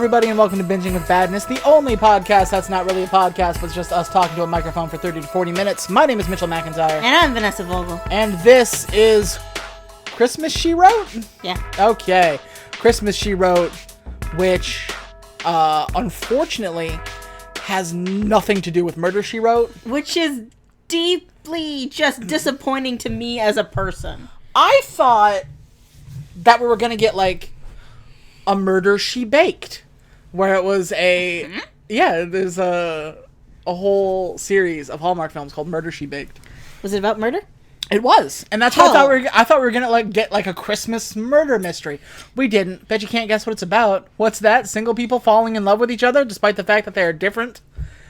everybody, and welcome to Binging with Badness, the only podcast that's not really a podcast, but it's just us talking to a microphone for 30 to 40 minutes. My name is Mitchell McIntyre. And I'm Vanessa Vogel. And this is Christmas, She Wrote? Yeah. Okay. Christmas, She Wrote, which, unfortunately, has nothing to do with Murder, She Wrote. Which is deeply just disappointing to me as a person. I thought that we were going to get, like, a Murder, She Baked, where it was there's a whole series of Hallmark films called Murder, She Baked. Was it about murder? It was, and that's what I thought we were gonna get like a Christmas murder mystery. We didn't. Bet you can't guess what it's about. What's that? Single people falling in love with each other despite the fact that they are different?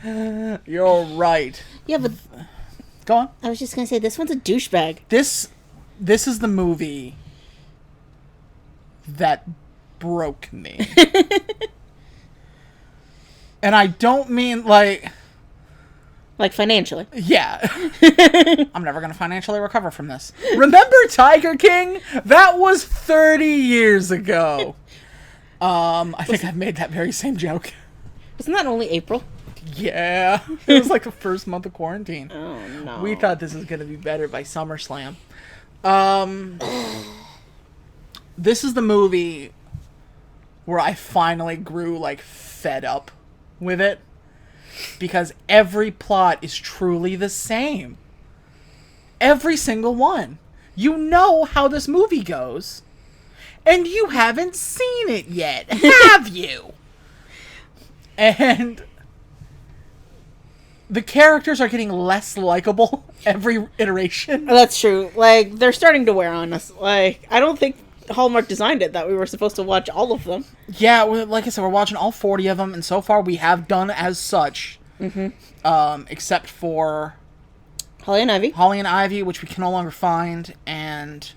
You're right. Yeah, but go on. I was just gonna say this one's a douchebag. This is the movie that broke me. And I don't mean like financially. Yeah. I'm never going to financially recover from this. Remember Tiger King? That was 30 years ago. I think I've made that very same joke. Isn't that only April? Yeah. It was like the first month of quarantine. Oh, no. We thought this was going to be better by SummerSlam. This is the movie where I finally grew, like, fed up with it. Because every plot is truly the same. Every single one. You know how this movie goes. And you haven't seen it yet, have you? And the characters are getting less likable every iteration. That's true. Like, they're starting to wear on us. Like, I don't think Hallmark designed it that we were supposed to watch all of them. Yeah, like I said, we're watching all 40 of them, and so far we have done as such. Mm-hmm. Except for Holly and Ivy, which we can no longer find, and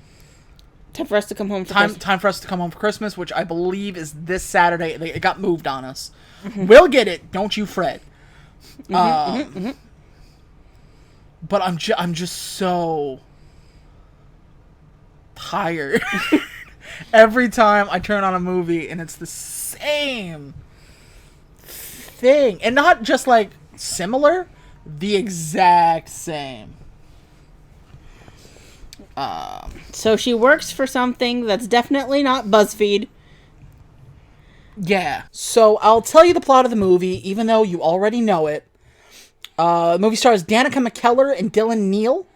Time for Us to Come Home for Christmas. Time for Us to Come Home for Christmas, which I believe is this Saturday. It got moved on us. Mm-hmm. We'll get it. Don't you fret. But I'm just so tired. Every time I turn on a movie and it's the same thing. And not just like similar, the exact same. So she works for something that's definitely not BuzzFeed. Yeah. So I'll tell you the plot of the movie, even though you already know it. The movie stars Danica McKellar and Dylan Neal.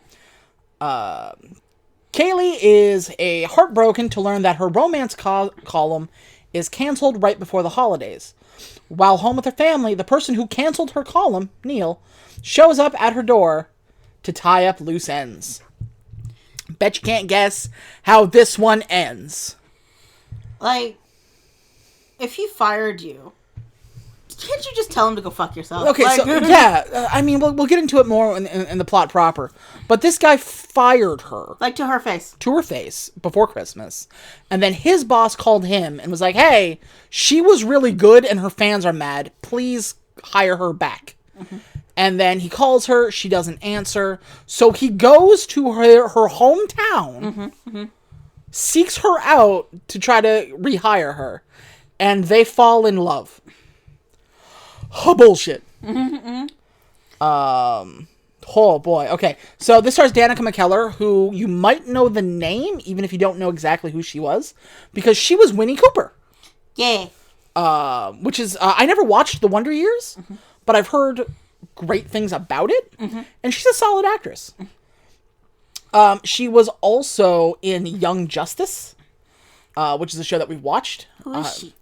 Kaylee is heartbroken to learn that her romance column is canceled right before the holidays. While home with her family, the person who canceled her column, Neil, shows up at her door to tie up loose ends. Bet you can't guess how this one ends. Like, if he fired you, can't you just tell him to go fuck yourself? Okay, like, so, yeah, I mean, we'll get into it more in the plot proper. But this guy fired her. Like, to her face. To her face, before Christmas. And then his boss called him and was like, hey, she was really good and her fans are mad. Please hire her back. Mm-hmm. And then he calls her, she doesn't answer. So he goes to her hometown, seeks her out to try to rehire her. And they fall in love. Oh, bullshit. Oh, boy. Okay, so this stars Danica McKellar, who you might know the name, even if you don't know exactly who she was, because she was Winnie Cooper. Yeah. Which is, I never watched The Wonder Years, but I've heard great things about it, and she's a solid actress. She was also in Young Justice, which is a show that we've watched. Who is she?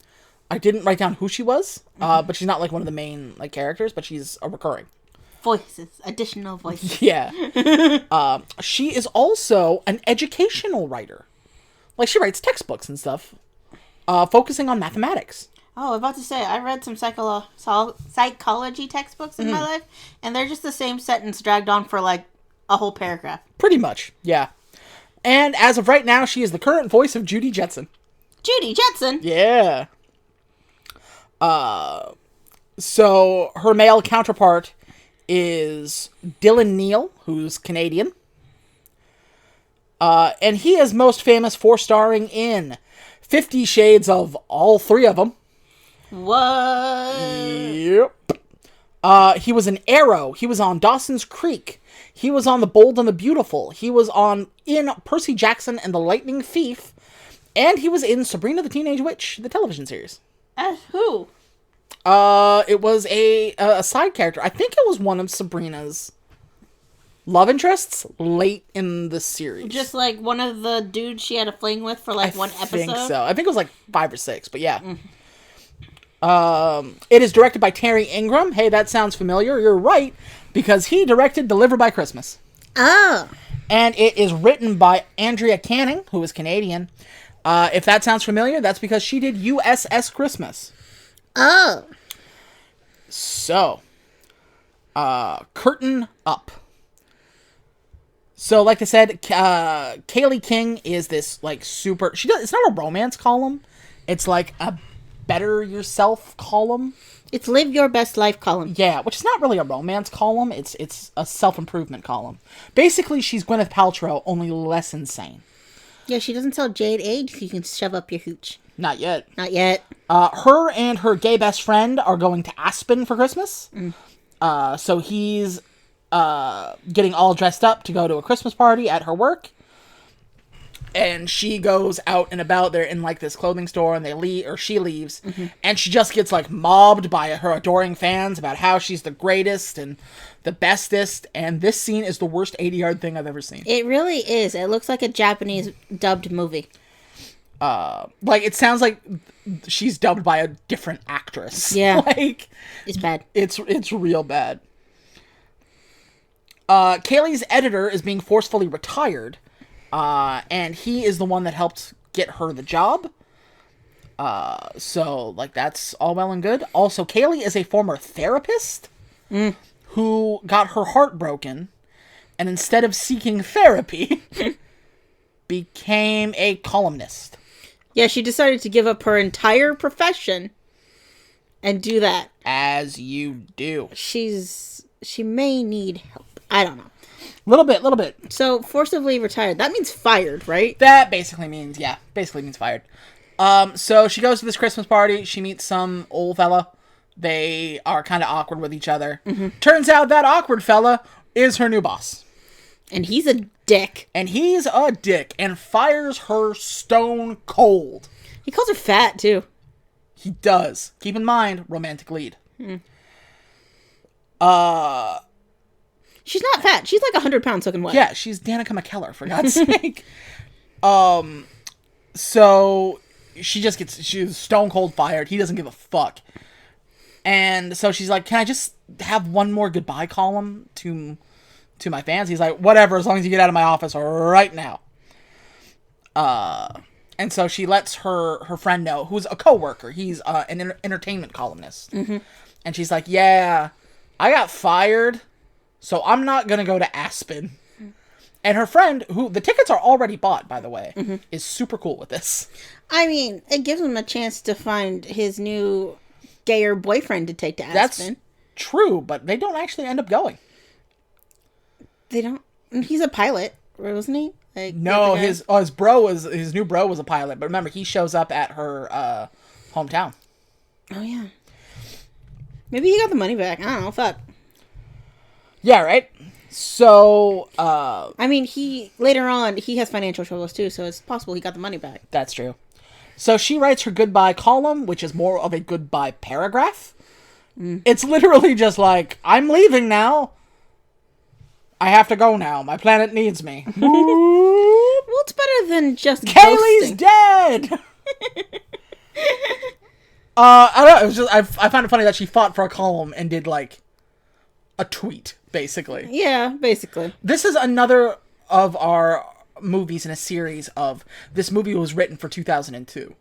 I didn't write down who she was, but she's not like one of the main like characters, but she's a recurring. Voices. Additional voices. Yeah. She is also an educational writer. Like, she writes textbooks and stuff, focusing on mathematics. Oh, I was about to say, I read some psychology textbooks in my life, and they're just the same sentence dragged on for, like, a whole paragraph. Pretty much, yeah. And as of right now, she is the current voice of Judy Jetson. Judy Jetson? Yeah. So, her male counterpart is Dylan Neal, who's Canadian. And he is most famous for starring in 50 Shades of all three of them. What? Yep. He was in Arrow. He was on Dawson's Creek. He was on The Bold and the Beautiful. He was in Percy Jackson and the Lightning Thief. And he was in Sabrina the Teenage Witch, the television series. As who? It was a side character. I think it was one of Sabrina's love interests late in the series. Just like one of the dudes she had a fling with for like one episode? I think so. I think it was like 5 or 6, but yeah. It is directed by Terry Ingram. Hey, that sounds familiar. You're right, because he directed Deliver by Christmas. Oh. And it is written by Andrea Canning, who is Canadian. If that sounds familiar, that's because she did USS Christmas. Oh. So, curtain up. So, like I said, Kaylee King is this, like, super... It's not a romance column. It's, like, a better yourself column. It's live your best life column. Yeah, which is not really a romance column. It's a self-improvement column. Basically, she's Gwyneth Paltrow, only less insane. Yeah, she doesn't tell Jade age if you can shove up your hooch. Not yet. Not yet. Her and her gay best friend are going to Aspen for Christmas. So he's getting all dressed up to go to a Christmas party at her work. And she goes out and about. They're in like this clothing store, and she leaves. And she just gets like mobbed by her adoring fans about how she's the greatest and the bestest. And this scene is the worst 80-yard thing I've ever seen. It really is. It looks like a Japanese dubbed movie. Like, it sounds like she's dubbed by a different actress. Yeah. Like, it's bad. It's real bad. Kaylee's editor is being forcefully retired. And he is the one that helped get her the job. So, like, that's all well and good. Also, Kaylee is a former therapist who got her heart broken, and instead of seeking therapy, became a columnist. Yeah, she decided to give up her entire profession and do that. As you do. She may need help. I don't know. Little bit. So, forcibly retired. That means fired, right? That basically means fired. So she goes to this Christmas party. She meets some old fella. They are kind of awkward with each other. Turns out that awkward fella is her new boss. And he's a dick. And fires her stone cold. He calls her fat, too. He does. Keep in mind, romantic lead. She's not fat. She's like 100 pounds soaking wet. Yeah, she's Danica McKellar, for God's sake. So she's stone cold fired. He doesn't give a fuck. And so she's like, can I just have one more goodbye column to my fans? He's like, whatever, as long as you get out of my office right now. And so she lets her friend know, who's a coworker. He's an entertainment columnist. And she's like, yeah, I got fired, so I'm not going to go to Aspen. And her friend, who the tickets are already bought, by the way, is super cool with this. I mean, it gives him a chance to find his new gayer boyfriend to take to Aspen. That's true, but they don't actually end up going. They don't. He's a pilot, wasn't he? Like, no, his new bro was a pilot, but remember, he shows up at her hometown. Oh yeah. Maybe he got the money back. I don't know. Fuck. Yeah, right. So, I mean, later on he has financial troubles too, so it's possible he got the money back. That's true. So she writes her goodbye column, which is more of a goodbye paragraph. It's literally just like, I'm leaving now. I have to go now. My planet needs me. Well, it's better than just Kaylee's ghosting. dead. I don't know. It was just I found it funny that she fought for a column and did like a tweet, basically. Yeah, basically. This is another of our movies in a series of this movie was written for 2002.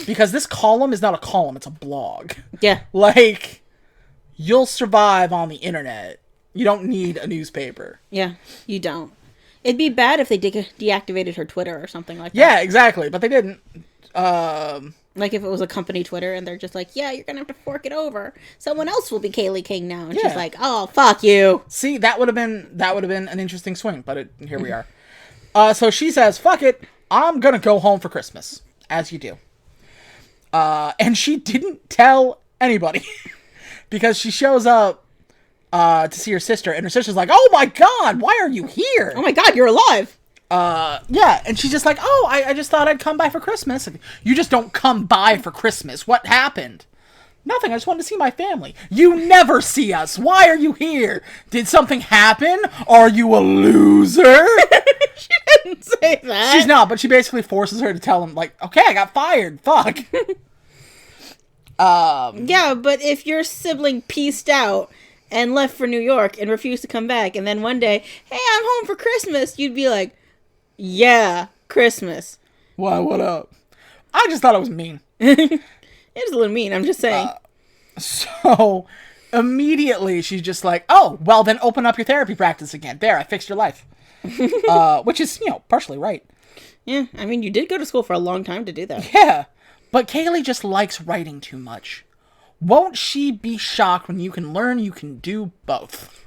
Because this column is not a column, it's a blog. Yeah. Like, you'll survive on the internet. You don't need a newspaper. Yeah, you don't. It'd be bad if they deactivated her Twitter or something like that. Yeah, exactly. But they didn't. Like if it was a company Twitter and they're just like, yeah, you're going to have to fork it over. Someone else will be Kaylee King now. And she's like, oh, fuck you. See, that would have been an interesting swing, but here we are. So she says, fuck it, I'm going to go home for Christmas. As you do. And she didn't tell anybody because she shows up to see her sister, and her sister's like, "Oh my God, why are you here? Oh my God, you're alive!" Yeah, and she's just like, "Oh, I just thought I'd come by for Christmas." You just don't come by for Christmas. What happened? Nothing. I just wanted to see my family. You never see us. Why are you here? Did something happen? Are you a loser? She didn't say that. She's not, but she basically forces her to tell him, like, okay, I got fired. Fuck. Yeah, but if your sibling pieced out and left for New York and refused to come back, and then one day, hey, I'm home for Christmas, you'd be like, yeah, Christmas. Why, what up? I just thought it was mean. It is a little mean, I'm just saying. So, immediately, she's just like, oh, well, then open up your therapy practice again. There, I fixed your life. Which is, partially right. Yeah, I mean, you did go to school for a long time to do that. Yeah, but Kaylee just likes writing too much. Won't she be shocked when you can learn you can do both?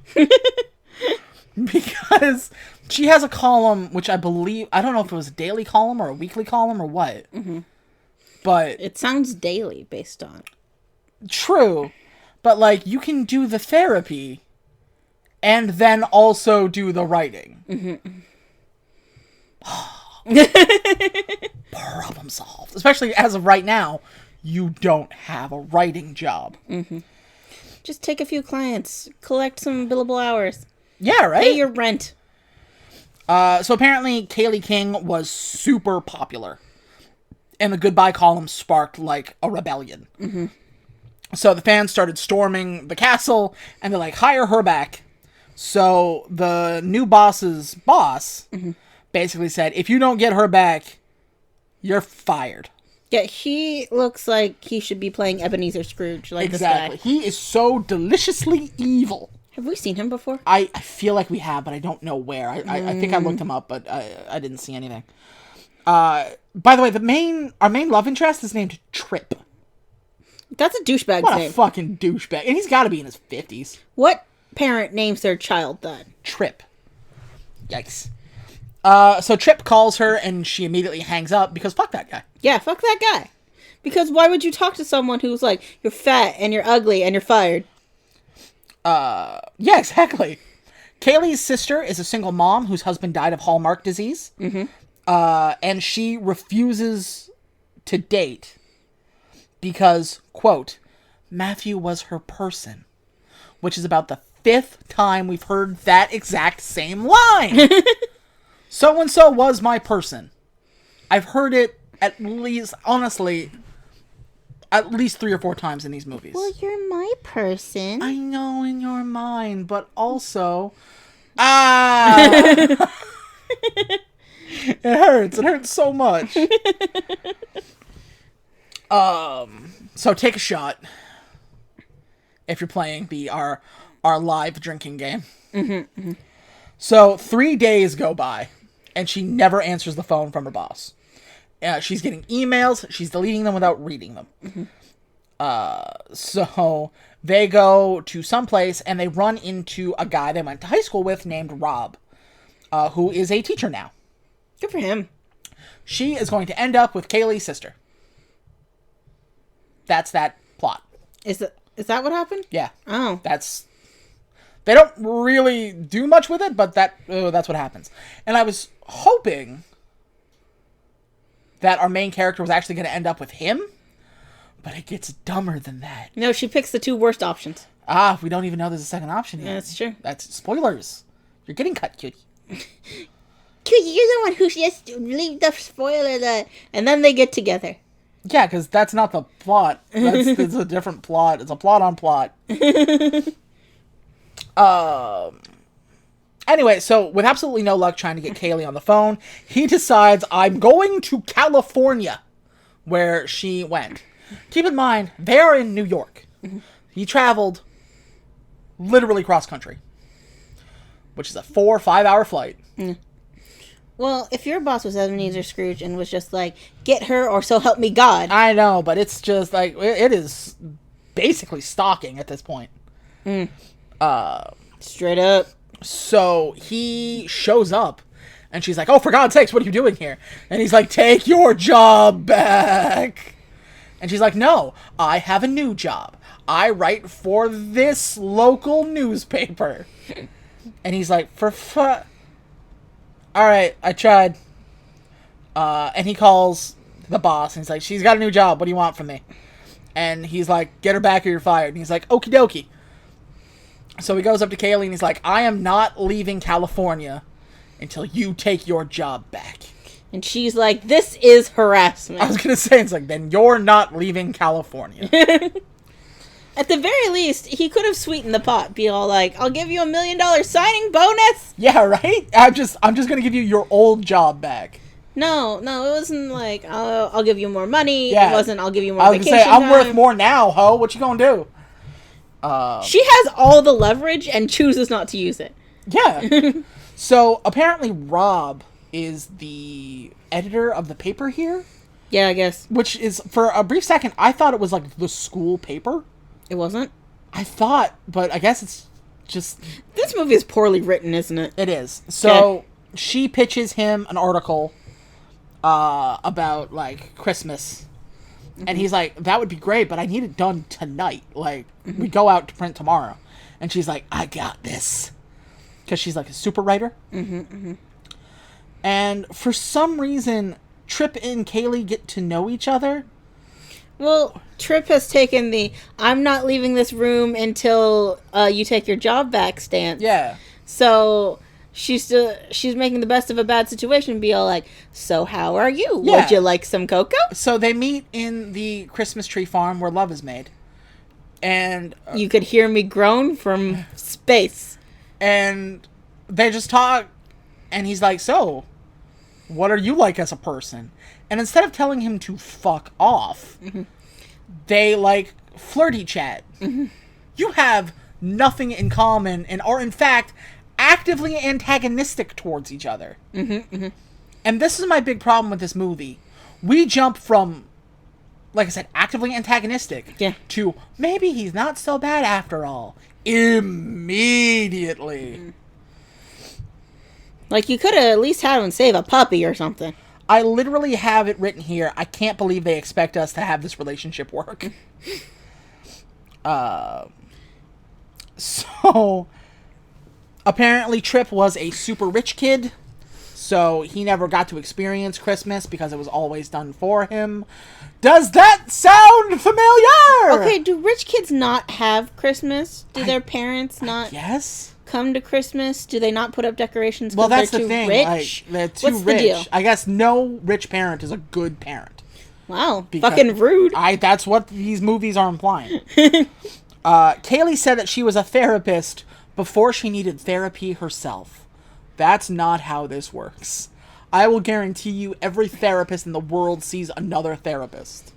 Because she has a column, which I believe, I don't know if it was a daily column or a weekly column or what. Mm-hmm. But it sounds daily based on. True. But, like, you can do the therapy and then also do the writing. Mm-hmm. Problem solved. Especially as of right now, you don't have a writing job. Mm-hmm. Just take a few clients, collect some billable hours. Yeah, right? Pay your rent. So apparently Kaylee King was super popular. And the goodbye column sparked, like, a rebellion. Mm-hmm. So the fans started storming the castle, and they're like, hire her back. So the new boss's boss basically said, if you don't get her back, you're fired. Yeah, he looks like he should be playing Ebenezer Scrooge. Like exactly. This guy. He is so deliciously evil. Have we seen him before? I feel like we have, but I don't know where. I think I looked him up, but I didn't see anything. By the way, our main love interest is named Trip. That's a douchebag's What name. a fucking douchebag. And he's got to be in his 50s. What parent names their child that? Trip. Yikes. So Trip calls her, and she immediately hangs up because fuck that guy. Yeah, fuck that guy. Because why would you talk to someone who's like, you're fat, and you're ugly, and you're fired? Yeah, exactly. Kaylee's sister is a single mom whose husband died of Hallmark disease. Mm-hmm. And she refuses to date because, quote, Matthew was her person, which is about the 5th time we've heard that exact same line. So-and-so was my person. I've heard it at least, honestly, at least 3 or 4 times in these movies. Well, you're my person. I know in your mind, but also... It hurts. It hurts so much. So take a shot if you're playing our live drinking game. Mm-hmm, mm-hmm. So 3 days go by, and she never answers the phone from her boss. She's getting emails. She's deleting them without reading them. Mm-hmm. So they go to someplace, and they run into a guy they went to high school with named Rob, who is a teacher now. Good for him. She is going to end up with Kaylee's sister. That's that plot. Is that what happened? Yeah. Oh. They don't really do much with it, but that's what happens. And I was hoping that our main character was actually going to end up with him, but it gets dumber than that. No, she picks the 2 worst options. We don't even know there's a second option yet. Yeah, that's true. That's spoilers. You're getting cut, cutie. Cutie, you're the one who just leave the spoiler that... And then they get together. Yeah, because that's not the plot. It's a different plot. It's a plot on plot. Anyway, so with absolutely no luck trying to get Kaylee on the phone, he decides, I'm going to California, where she went. Keep in mind, they are in New York. He traveled literally cross country, which is a 4 or 5 hour flight. Well, if your boss was Ebenezer Scrooge and was just like, get her or so help me God. I know, but it's just like, it is basically stalking at this point. Straight up. So he shows up, and she's like, oh, for God's sakes, what are you doing here? And he's like, take your job back. And she's like, no, I have a new job. I write for this local newspaper. And he's like, all right, I tried. And he calls the boss, and he's like, she's got a new job. What do you want from me? And he's like, get her back or you're fired. And he's like, okie dokie. So he goes up to Kaylee, and he's like, I am not leaving California until you take your job back. And she's like, this is harassment. I was going to say, it's like, then you're not leaving California. At the very least, he could have sweetened the pot. Be all like, I'll give you $1 million signing bonus. Yeah, right? I'm just going to give you your old job back. No, it wasn't like, I'll give you more money. Yeah. It wasn't, I'll give you more I was vacation going to say, I'm time. worth more now, ho. What you going to do? She has all the leverage and chooses not to use it. Yeah. So, apparently Rob is the editor of the paper here. Yeah, I guess. Which is, for a brief second, I thought it was like the school paper. It wasn't? I thought, but I guess it's just... This movie is poorly written, isn't it? It is. So, she pitches him an article about, like, Christmas. Mm-hmm. And he's like, that would be great, but I need it done tonight. Like, we go out to print tomorrow. And she's like, I got this. Because she's, like, a super writer. And for some reason, Trip and Kaylee get to know each other. Well, Trip has taken the I'm not leaving this room until you take your job back stance. Yeah. So she's making the best of a bad situation and be all like, so how are you? Yeah. Would you like some cocoa? So they meet in the Christmas tree farm where love is made. And you could hear me groan from space. And they just talk. And he's like, so, what are you like as a person? And instead of telling him to fuck off, they, like, flirty chat. You have nothing in common and are, in fact, actively antagonistic towards each other. And this is my big problem with this movie. We jump from, like I said, actively antagonistic to maybe he's not so bad after all. Immediately. Like, you could have at least had him save a puppy or something. I literally have it written here. I can't believe they expect us to have this relationship work. So, apparently Trip was a super rich kid. So, he never got to experience Christmas because it was always done for him. Does that sound familiar? Okay, do rich kids not have Christmas? Do their parents not... Yes. Come to Christmas? Do they not put up decorations well, because that's they're the too thing. rich? Like, they're too What's rich. The deal? I guess no rich parent is a good parent. Wow. Fucking rude. That's what these movies are implying. Kaylee said that she was a therapist before she needed therapy herself. That's not how this works. I will guarantee you every therapist in the world sees another therapist.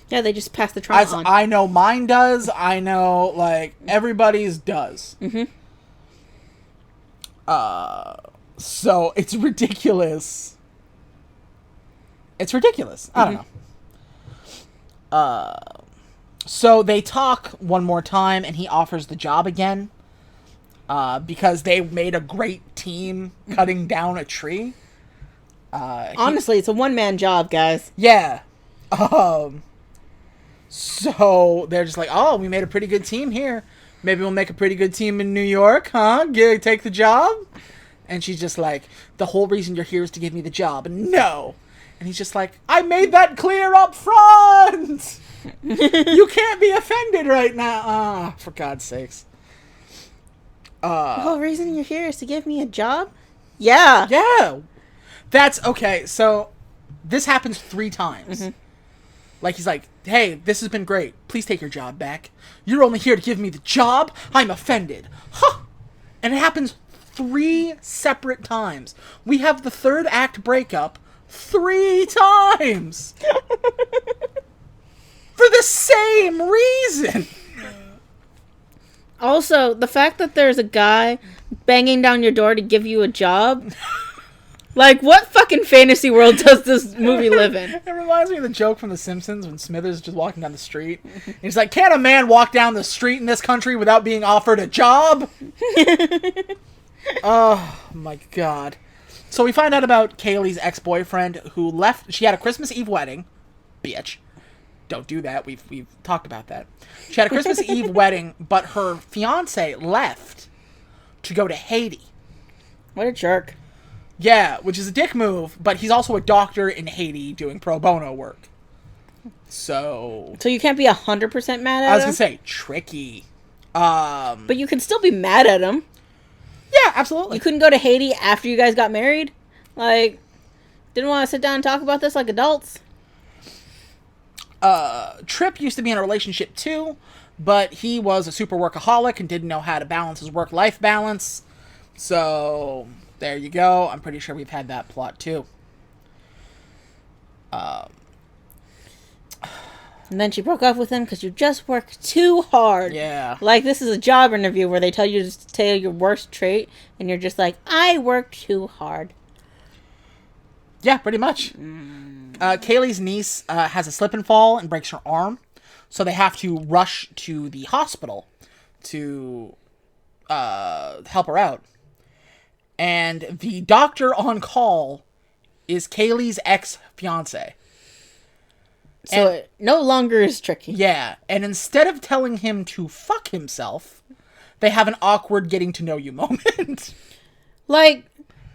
Yeah, they just pass the trauma on. I know mine does. I know, like, everybody's does. So it's ridiculous. It's ridiculous. I don't know. So they talk one more time, and he offers the job again. Because they made a great team cutting down a tree. Honestly, it's a one-man job, guys. Yeah. So they're just like, oh, we made a pretty good team here. Maybe we'll make a pretty good team in New York, huh? Take the job? And she's just like, the whole reason you're here is to give me the job. No. And he's just like, I made that clear up front! You can't be offended right now. Ah, for God's sakes. The whole reason you're here is to give me a job? Yeah. Yeah. That's, okay, so this happens 3 times. Like, he's like, hey, this has been great. Please take your job back. You're only here to give me the job? I'm offended. Huh! And it happens 3 separate times. We have the 3rd act breakup 3 times! For the same reason! Also, the fact that there's a guy banging down your door to give you a job... Like, what fucking fantasy world does this movie live in? It reminds me of the joke from The Simpsons when Smithers is just walking down the street. He's like, can a man walk down the street in this country without being offered a job? Oh, my God. So we find out about Kaylee's ex-boyfriend who left. She had a Christmas Eve wedding. Bitch. don't do that. We've talked about that. She had a Christmas Eve wedding, but her fiance left to go to Haiti. What a jerk. Yeah, which is a dick move, but he's also a doctor in Haiti doing pro bono work. So you can't be 100% mad at him? I was going to say, tricky. But you can still be mad at him. Yeah, absolutely. You couldn't go to Haiti after you guys got married? Like, didn't want to sit down and talk about this like adults? Tripp used to be in a relationship too, but he was a super workaholic and didn't know how to balance his work-life balance. So, there you go. I'm pretty sure we've had that plot too. And then she broke off with him because you just work too hard. Yeah. Like, this is a job interview where they tell you to tell your worst trait, and you're just like, I work too hard. Yeah, pretty much. Kaylee's niece has a slip and fall and breaks her arm, so they have to rush to the hospital to help her out. And the doctor on call is Kaylee's ex-fiance. So it no longer is tricky. Yeah, and instead of telling him to fuck himself, they have an awkward getting-to-know-you moment. Like,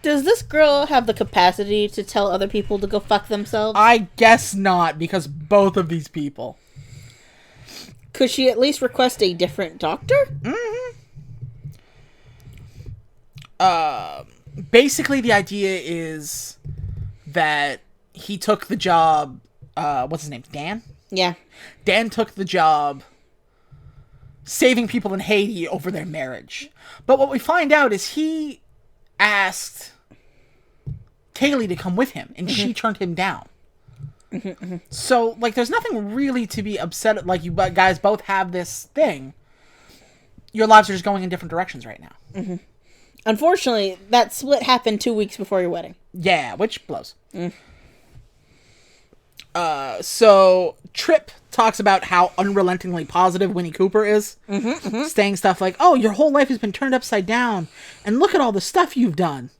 does this girl have the capacity to tell other people to go fuck themselves? I guess not, because both of these people. Could she at least request a different doctor? Basically, the idea is that he took the job... what's his name? Dan? Yeah. Dan took the job saving people in Haiti over their marriage. But what we find out is he asked Kaylee to come with him, and she turned him down. So, like, there's nothing really to be upset. Like, you guys both have this thing. Your lives are just going in different directions right now. Unfortunately, that split happened 2 weeks before your wedding. Yeah, which blows. So Tripp talks about how unrelentingly positive Winnie Cooper is. Saying stuff like, oh, your whole life has been turned upside down, and look at all the stuff you've done.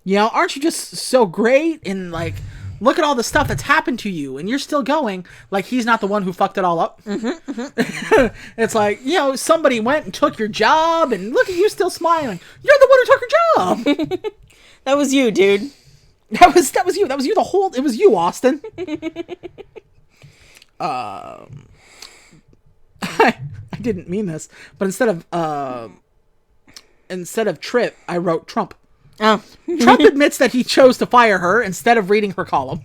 You know, aren't you just so great? And, like, look at all the stuff that's happened to you, and you're still going. Like, he's not the one who fucked it all up. It's like, you know, somebody went and took your job, and look at you still smiling. You're the one who took her job. That was you, dude. That was you. That was you the whole... It was you, Austin. I didn't mean this, but instead of Tripp, I wrote Trump. Oh. Trump admits that he chose to fire her instead of reading her column.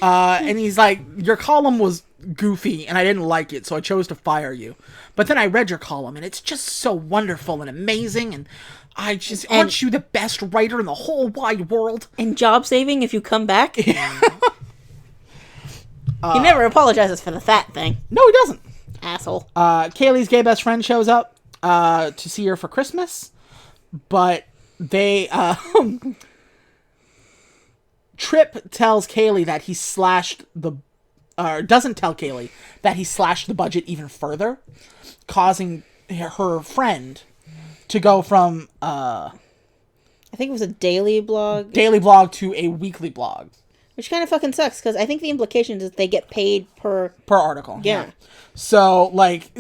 And he's like, your column was goofy and I didn't like it, so I chose to fire you. But then I read your column and it's just so wonderful and amazing, and aren't you the best writer in the whole wide world? And job saving if you come back? He never apologizes for the fat thing. No, he doesn't. Asshole. Kaylee's gay best friend shows up to see her for Christmas, but they Tripp tells Kaylee that he doesn't tell Kaylee that he slashed the budget even further, causing her friend to go from I think it was a daily blog to a weekly blog, which kind of fucking sucks because I think the implication is they get paid per article. Yeah. So, like,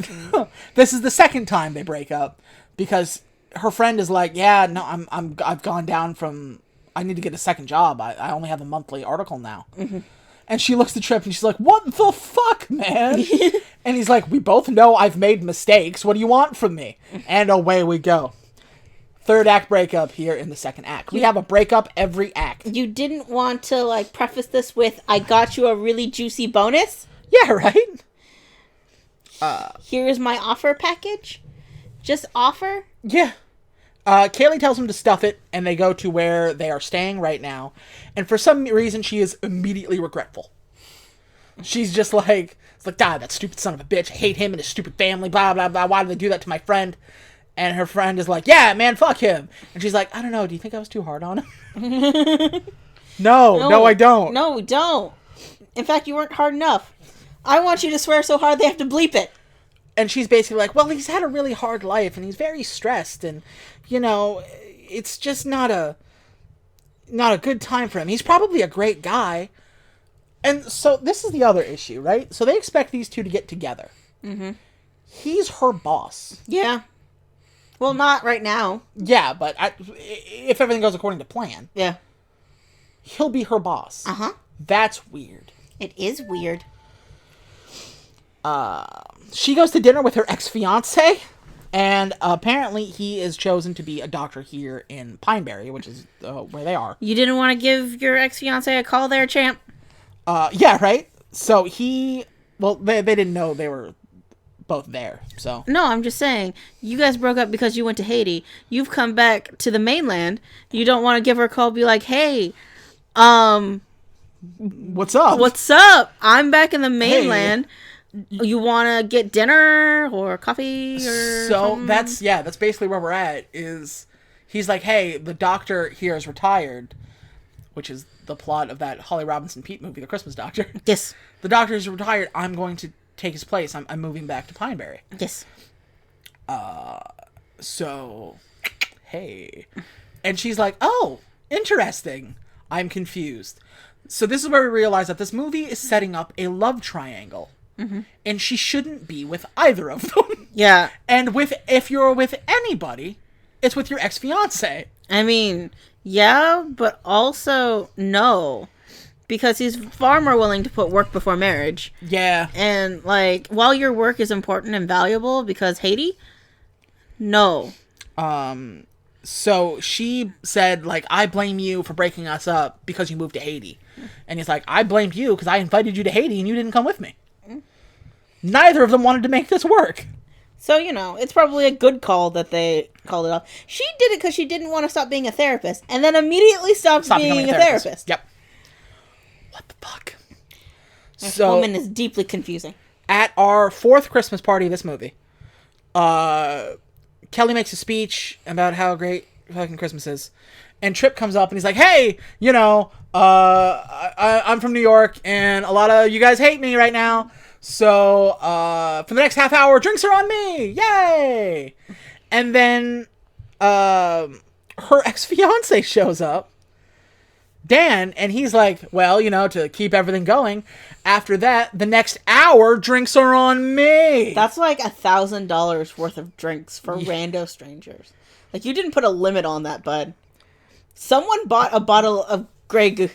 this is the second time they break up because her friend is like, yeah, no, I've gone down from, I need to get a second job. I only have a monthly article now. And she looks at Tripp and she's like, what the fuck, man? And he's like, we both know I've made mistakes. What do you want from me? And away we go. Third act breakup here in the second act. We have a breakup every act. You didn't want to, like, preface this with, I got you a really juicy bonus? Yeah, right? Here's my offer package. Just offer? Yeah. Kaylee tells him to stuff it, and they go to where they are staying right now. And for some reason, she is immediately regretful. She's just like, it's like, God, that stupid son of a bitch. I hate him and his stupid family, blah, blah, blah. Why did they do that to my friend? And her friend is like, yeah, man, fuck him. And she's like, I don't know. Do you think I was too hard on him? No, I don't. No, don't. In fact, you weren't hard enough. I want you to swear so hard they have to bleep it. And she's basically like, well, he's had a really hard life and he's very stressed, and, you know, it's just not a good time for him. He's probably a great guy. And so this is the other issue, right? So they expect these two to get together. Mm-hmm. He's her boss. Yeah. Well, not right now. Yeah, but if everything goes according to plan, Yeah. he'll be her boss. Uh-huh. That's weird. It is weird. She goes to dinner with her ex-fiance, and apparently he is chosen to be a doctor here in Pineberry, which is where they are. You didn't want to give your ex-fiance a call there, champ? Yeah, right? So they didn't know they were both there, so. No, I'm just saying, you guys broke up because you went to Haiti. You've come back to the mainland. You don't want to give her a call, be like, hey, what's up? What's up? I'm back in the mainland. Hey. You want to get dinner or coffee or something? That's basically where we're at, is he's like, hey, the doctor here is retired, which is the plot of that Holly Robinson Pete movie, The Christmas Doctor. Yes. The doctor is retired. I'm going to take his place. I'm moving back to Pineberry. Yes. So, hey. And she's like, oh, interesting. I'm confused. So this is where we realize that this movie is setting up a love triangle. Mm-hmm. And she shouldn't be with either of them. Yeah. And if you're with anybody, it's with your ex-fiance. I mean, yeah, but also no. Because he's far more willing to put work before marriage. Yeah. And, like, while your work is important and valuable because Haiti, no. So she said, like, I blame you for breaking us up because you moved to Haiti. And he's like, I blamed you because I invited you to Haiti and you didn't come with me. Neither of them wanted to make this work. So, it's probably a good call that they called it off. She did it because she didn't want to stop being a therapist and then immediately stopped being a therapist. Yep. What the fuck? This woman is deeply confusing. At our fourth Christmas party of this movie, Kelly makes a speech about how great fucking Christmas is. And Tripp comes up and he's like, hey, I'm from New York and a lot of you guys hate me right now. So, for the next half hour, drinks are on me! Yay! And then, her ex-fiance shows up, Dan, and he's like, well, to keep everything going, after that, the next hour, drinks are on me! That's like $1,000 worth of drinks for rando strangers. Like, you didn't put a limit on that, bud. Someone bought a bottle of Grey Goose.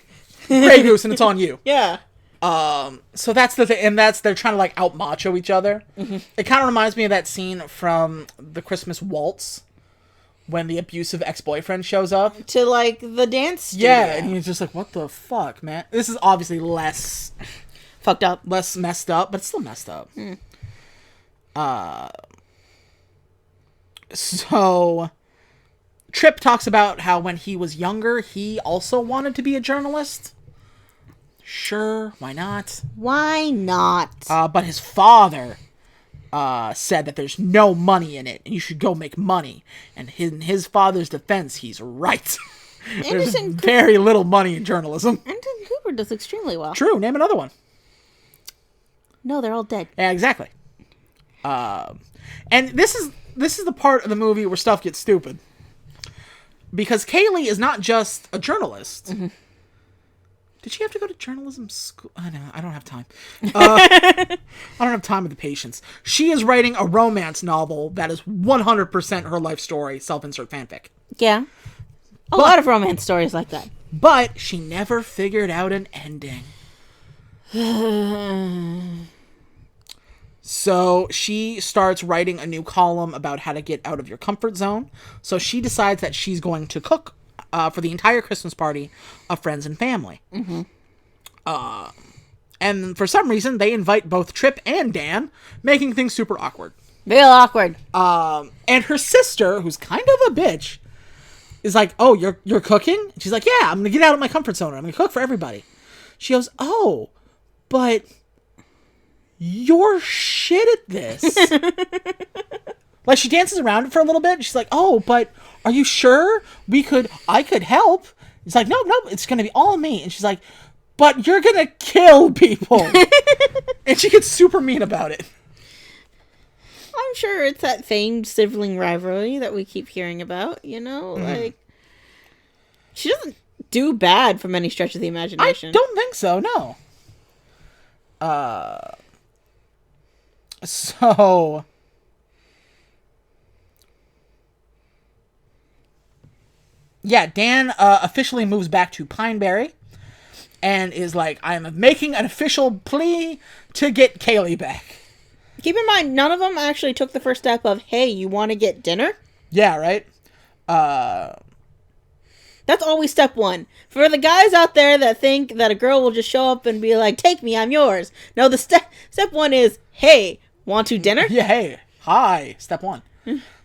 Grey Goose, and it's on you. Yeah. So that's the thing, and they're trying to, like, out-macho each other. Mm-hmm. It kind of reminds me of that scene from The Christmas Waltz, when the abusive ex-boyfriend shows up. To, like, the dance studio. Yeah, and he's just like, what the fuck, man? This is obviously less... fucked up. Less messed up, but it's still messed up. So... Tripp talks about how when he was younger, he also wanted to be a journalist. Sure, why not? Why not? But his father said that there's no money in it, and you should go make money. And in his father's defense, he's right. There's very little money in journalism. Anderson Cooper does extremely well. True, name another one. No, they're all dead. Yeah, exactly. And this is the part of the movie where stuff gets stupid. Because Kaylee is not just a journalist. Mm-hmm. Did she have to go to journalism school? I know, I don't have time. I don't have time with the patience. She is writing a romance novel that is 100% her life story, self-insert fanfic. Yeah. A lot of romance stories like that. But she never figured out an ending. So she starts writing a new column about how to get out of your comfort zone. So she decides that she's going to cook for the entire Christmas party of friends and family. Mm-hmm. And for some reason, they invite both Tripp and Dan, making things super awkward. Real awkward. And her sister, who's kind of a bitch, is like, oh, you're cooking? And she's like, yeah, I'm going to get out of my comfort zone. I'm going to cook for everybody. She goes, oh, but... you're shit at this. Like, she dances around it for a little bit. And she's like, oh, but are you sure I could help? It's like, no, it's going to be all me. And she's like, but you're going to kill people. And she gets super mean about it. I'm sure it's that famed sibling rivalry that we keep hearing about, Mm-hmm. Like, she doesn't do bad from any stretch of the imagination. I don't think so, no. So yeah, Dan officially moves back to Pineberry and is like, I am making an official plea to get Kaylee back. Keep in mind, none of them actually took the first step of, hey, you want to get dinner? Yeah, right? That's always step one. For the guys out there that think that a girl will just show up and be like, take me, I'm yours. No, the step one is, hey, want to dinner? Yeah, hey, hi, step one.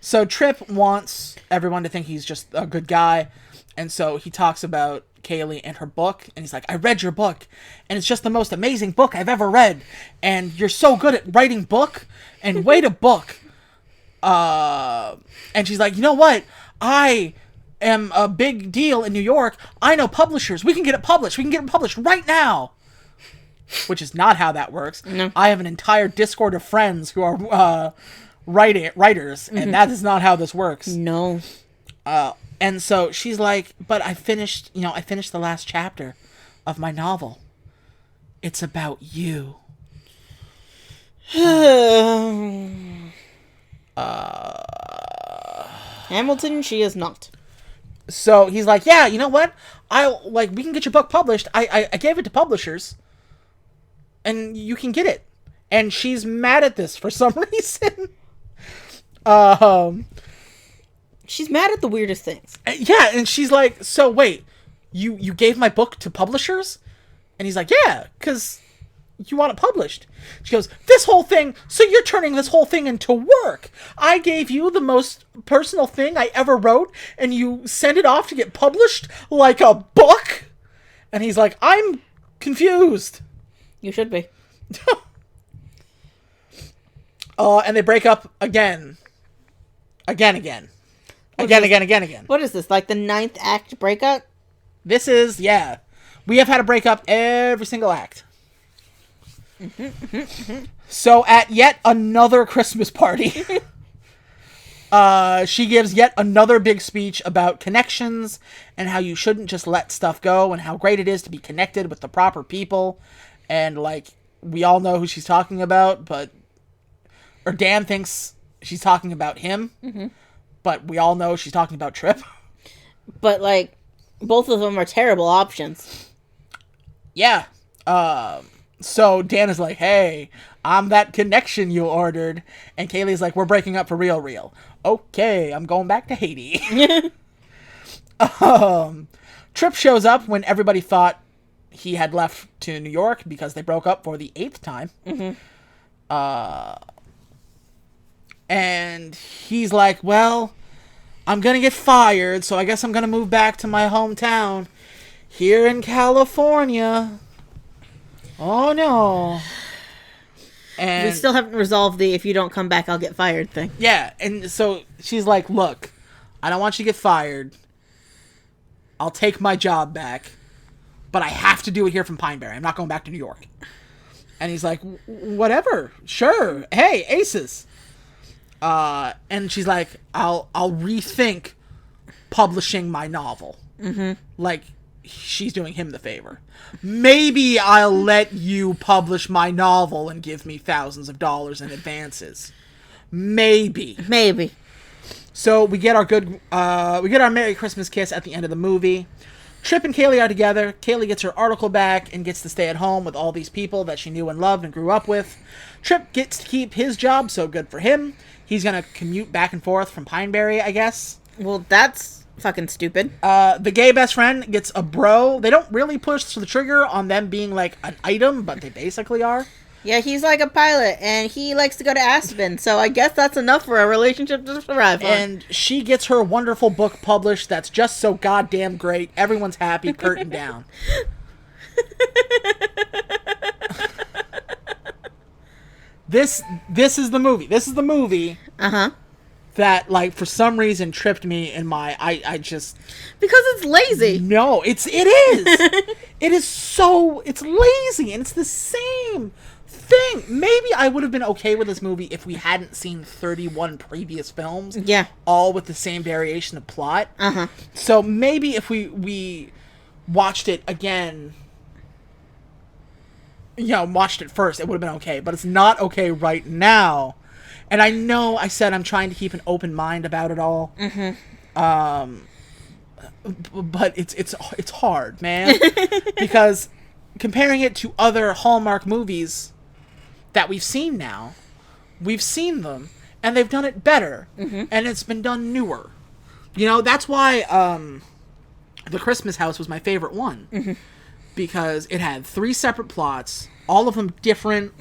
So Trip wants everyone to think he's just a good guy, and so he talks about Kaylee and her book, and he's like, I read your book, and it's just the most amazing book I've ever read, and you're so good at writing book, and way to book. And she's like, you know what? I am a big deal in New York. I know publishers. We can get it published. We can get it published right now. Which is not how that works. No. I have an entire Discord of friends who are writers, and that is not how this works. No. And so she's like, but I finished the last chapter of my novel. It's about you. Hamilton, she is not. So he's like, yeah, you know what? We can get your book published. I gave it to publishers, and you can get it. And she's mad at this for some reason. She's mad at the weirdest things. Yeah, and she's like, so wait, you gave my book to publishers? And he's like, yeah, because you want it published. She goes, this whole thing, so you're turning this whole thing into work. I gave you the most personal thing I ever wrote, and you send it off to get published like a book? And he's like, I'm confused. You should be. And they break up again. Again. What is this, like the 9th act breakup? This is, yeah. We have had a breakup every single act. So at yet another Christmas party, she gives yet another big speech about connections and how you shouldn't just let stuff go and how great it is to be connected with the proper people. And, like, we all know who she's talking about, or Dan thinks she's talking about him. Mm-hmm. But we all know she's talking about Trip. But, like, both of them are terrible options. Yeah. So Dan is like, hey, I'm that connection you ordered. And Kaylee's like, we're breaking up for real. Okay, I'm going back to Haiti. Trip shows up when everybody thought he had left to New York because they broke up for the 8th time. Mm-hmm. And he's like, well, I'm going to get fired, so I guess I'm going to move back to my hometown here in California. Oh, no. And we still haven't resolved the if you don't come back, I'll get fired thing. Yeah, and so she's like, look, I don't want you to get fired. I'll take my job back, but I have to do it here from Pineberry. I'm not going back to New York. And he's like, whatever, sure. Hey, aces. And she's like, I'll rethink publishing my novel. Mm-hmm. Like, she's doing him the favor. Maybe I'll let you publish my novel and give me thousands of dollars in advances. Maybe. So we get our Merry Christmas kiss at the end of the movie. Trip and Kaylee are together. Kaylee gets her article back and gets to stay at home with all these people that she knew and loved and grew up with. Trip gets to keep his job, so good for him. He's gonna commute back and forth from Pineberry, I guess. Well, that's fucking stupid. The gay best friend gets a bro. They don't really push the trigger on them being like an item, but they basically are. Yeah, he's like a pilot, and he likes to go to Aspen, so I guess that's enough for a relationship to survive on. And she gets her wonderful book published that's just so goddamn great. Everyone's happy, curtain down. This is the movie. This is the movie. Uh-huh. That, like, for some reason tripped me in my... I just... Because it's lazy. No, it is. It is so... It's lazy, and it's the same thing. Maybe I would have been okay with this movie if we hadn't seen 31 previous films. Yeah. All with the same variation of plot. Uh-huh. So maybe if we watched it again watched it first, it would have been okay. But it's not okay right now. And I know I said I'm trying to keep an open mind about it all. But it's hard, man. Because comparing it to other Hallmark movies that we've seen now, we've seen them, and they've done it better. And it's been done newer. That's why The Christmas House was my favorite one. Because it had 3 separate plots, all of them different,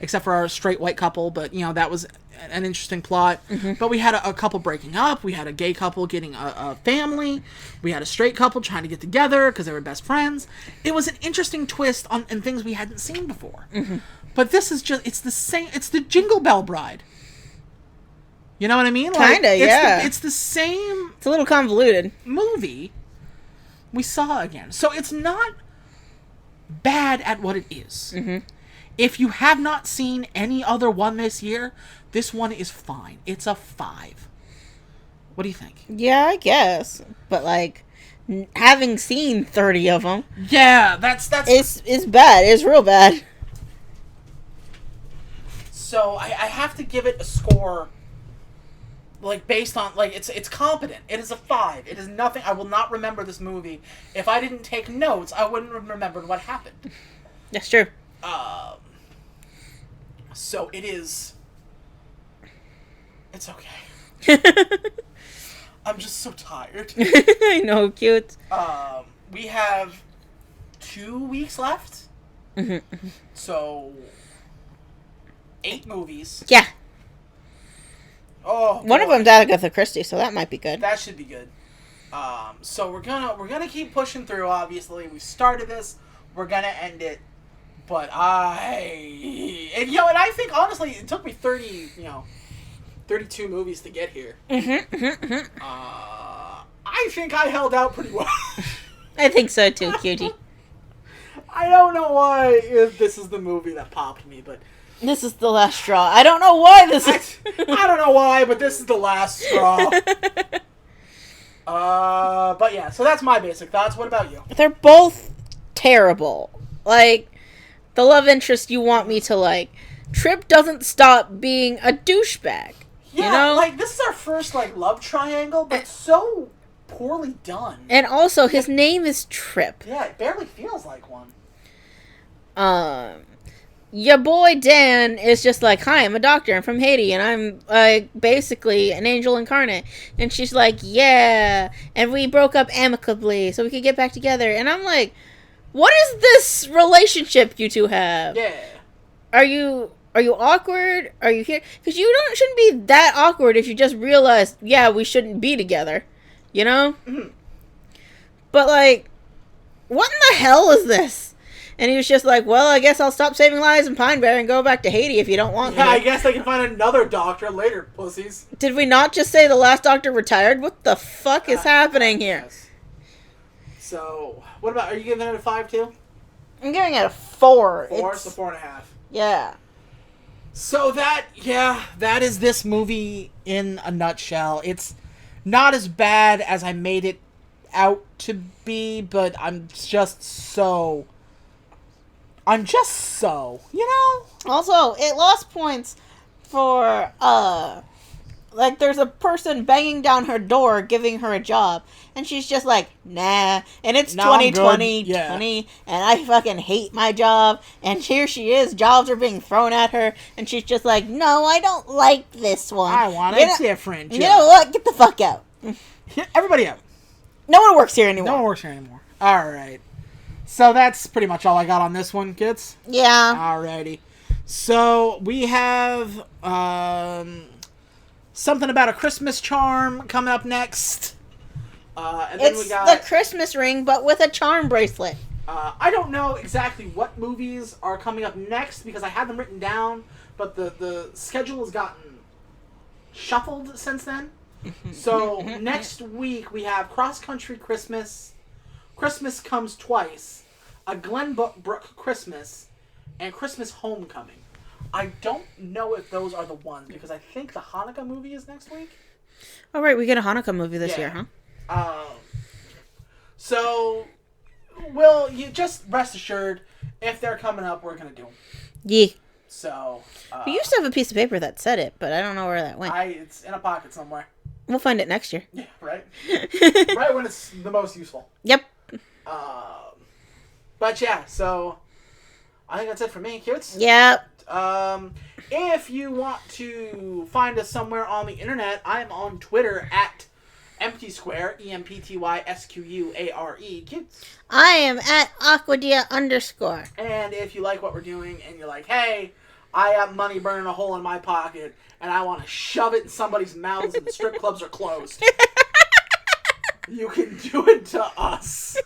except for our straight white couple, but, that was an interesting plot. But we had a couple breaking up, we had a gay couple getting a family, we had a straight couple trying to get together because they were best friends. It was an interesting twist on things we hadn't seen before. But this is it's the same, it's the Jingle Bell Bride. You know what I mean? Kinda, yeah. It's the same... It's a little convoluted. ...movie we saw again. So it's not bad at what it is. If you have not seen any other one this year, this one is fine. It's a 5. What do you think? Yeah, I guess. But, having seen 30 of them... Yeah, that's... It's bad. It's real bad. So, I have to give it a score... based on, it's competent. It is a 5. It is nothing. I will not remember this movie. If I didn't take notes, I wouldn't have remembered what happened. That's true. So it is... It's okay. I'm just so tired. I know, cute. We have 2 weeks left. So... 8 movies. Yeah. Oh, one of them's Agatha Christie, so that might be good. That should be good. So we're gonna keep pushing through. Obviously, we started this. We're gonna end it. But and I think honestly, it took me 32 movies to get here. I think I held out pretty well. I think so too, cutie. I don't know why this is the movie that popped me, but. This is the last straw. I don't know why this is... I don't know why, but this is the last straw. But yeah, so that's my basic thoughts. What about you? They're both terrible. The love interest you want me to Trip doesn't stop being a douchebag. Yeah, this is our first, love triangle, but so poorly done. And also, his name is Trip. Yeah, it barely feels like one. Your boy Dan is just hi, I'm a doctor, I'm from Haiti, and I'm, basically an angel incarnate. And she's yeah, and we broke up amicably so we could get back together. And I'm what is this relationship you two have? Yeah. Are you awkward? Are you here? Because shouldn't be that awkward if you just realized, yeah, we shouldn't be together. But, what in the hell is this? And he was just well, I guess I'll stop saving lives in Pine Bear and go back to Haiti if you don't want me. Yeah, I guess they can find another doctor later, pussies. Did we not just say the last doctor retired? What the fuck is happening here? Yes. So, what about, are you giving it a 5 too? I'm giving it a 4. 4, so 4.5. Yeah. So that is this movie in a nutshell. It's not as bad as I made it out to be, but I'm just so, Also, it lost points for, there's a person banging down her door giving her a job, and she's just nah, and it's 2020, and I fucking hate my job, and here she is, jobs are being thrown at her, and she's just no, I don't like this one. I want a different job. You know what? Get the fuck out. Everybody out. No one works here anymore. Alright. So that's pretty much all I got on this one, kids. Yeah. Alrighty. So we have something about a Christmas charm coming up next. And then we got the Christmas ring, but with a charm bracelet. I don't know exactly what movies are coming up next because I had them written down, but the schedule has gotten shuffled since then. So next week we have Cross Country Christmas, Christmas Comes Twice, a Glenbrook Christmas, and Christmas Homecoming. I don't know if those are the ones because I think the Hanukkah movie is next week. Oh right, we get a Hanukkah movie this year, huh? So, well, you just rest assured, if they're coming up, we're going to do them. Yeah. So, We used to have a piece of paper that said it, but I don't know where that went. It's in a pocket somewhere. We'll find it next year. Yeah, right? Right when it's the most useful. Yep. But yeah, so I think that's it for me, cutes. Yep. If you want to find us somewhere on the internet, I'm on Twitter at Empty Square, EMPTYSQUARE, cutes. I am at Aquadia _ And if you like what we're doing and you're like, hey, I have money burning a hole in my pocket and I want to shove it in somebody's mouths and the strip clubs are closed, you can do it to us.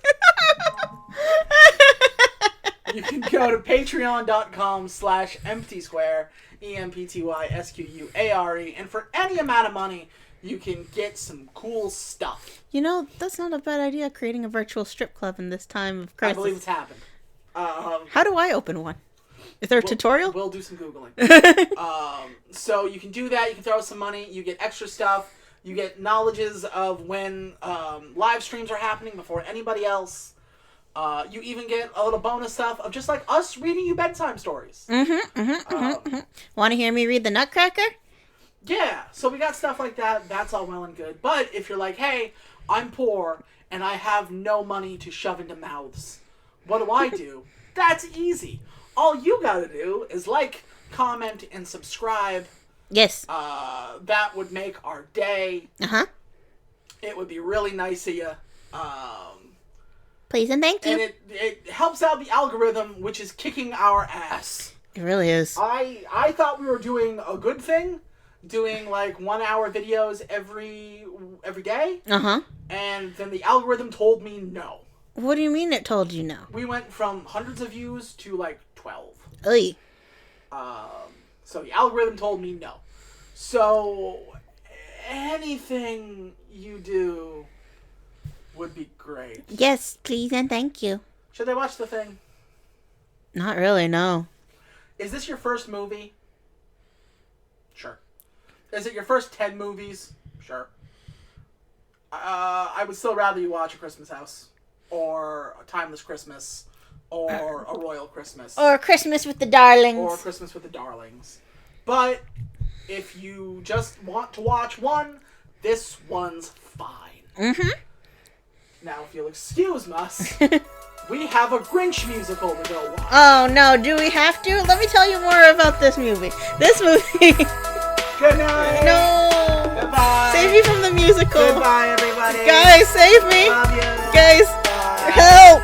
You can go to patreon.com/emptysquare, EMPTYSQUARE, and for any amount of money, you can get some cool stuff. You know, that's not a bad idea, creating a virtual strip club in this time of crisis. I believe it's happened. How do I open one? Is there a tutorial? We'll do some Googling. So you can do that. You can throw some money. You get extra stuff. You get knowledges of when live streams are happening before anybody else. You even get a little bonus stuff of just like us reading you bedtime stories. Want to hear me read the Nutcracker? Yeah, so we got stuff like that. That's all well and good. But if you're like, hey, I'm poor and I have no money to shove into mouths, what do? That's easy. All you gotta do is like, comment, and subscribe. Yes. That would make our day. It would be really nice of you. Please and thank you. And it helps out the algorithm, which is kicking our ass. It really is. I thought we were doing a good thing, doing like 1 hour videos every day. And then the algorithm told me no. What do you mean it told you no? We went from hundreds of views to like 12. Oy. So the algorithm told me no. So anything you do would be great. Yes, please and thank you. Should they watch The Thing? Not really, no. Is this your first movie? Sure. Is it your first 10 movies? Sure. I would still rather you watch A Christmas House, or A Timeless Christmas, or A Royal Christmas. Or Christmas with the Darlings. Or Christmas with the Darlings. But if you just want to watch one, this one's fine. Now, if you'll excuse us, we have a Grinch musical to go watch. Oh, no. Do we have to? Let me tell you more about this movie. This movie... Good night. No. Goodbye. Save me from the musical. Goodbye, everybody. Guys, save me. Love you. Guys, Bye. help.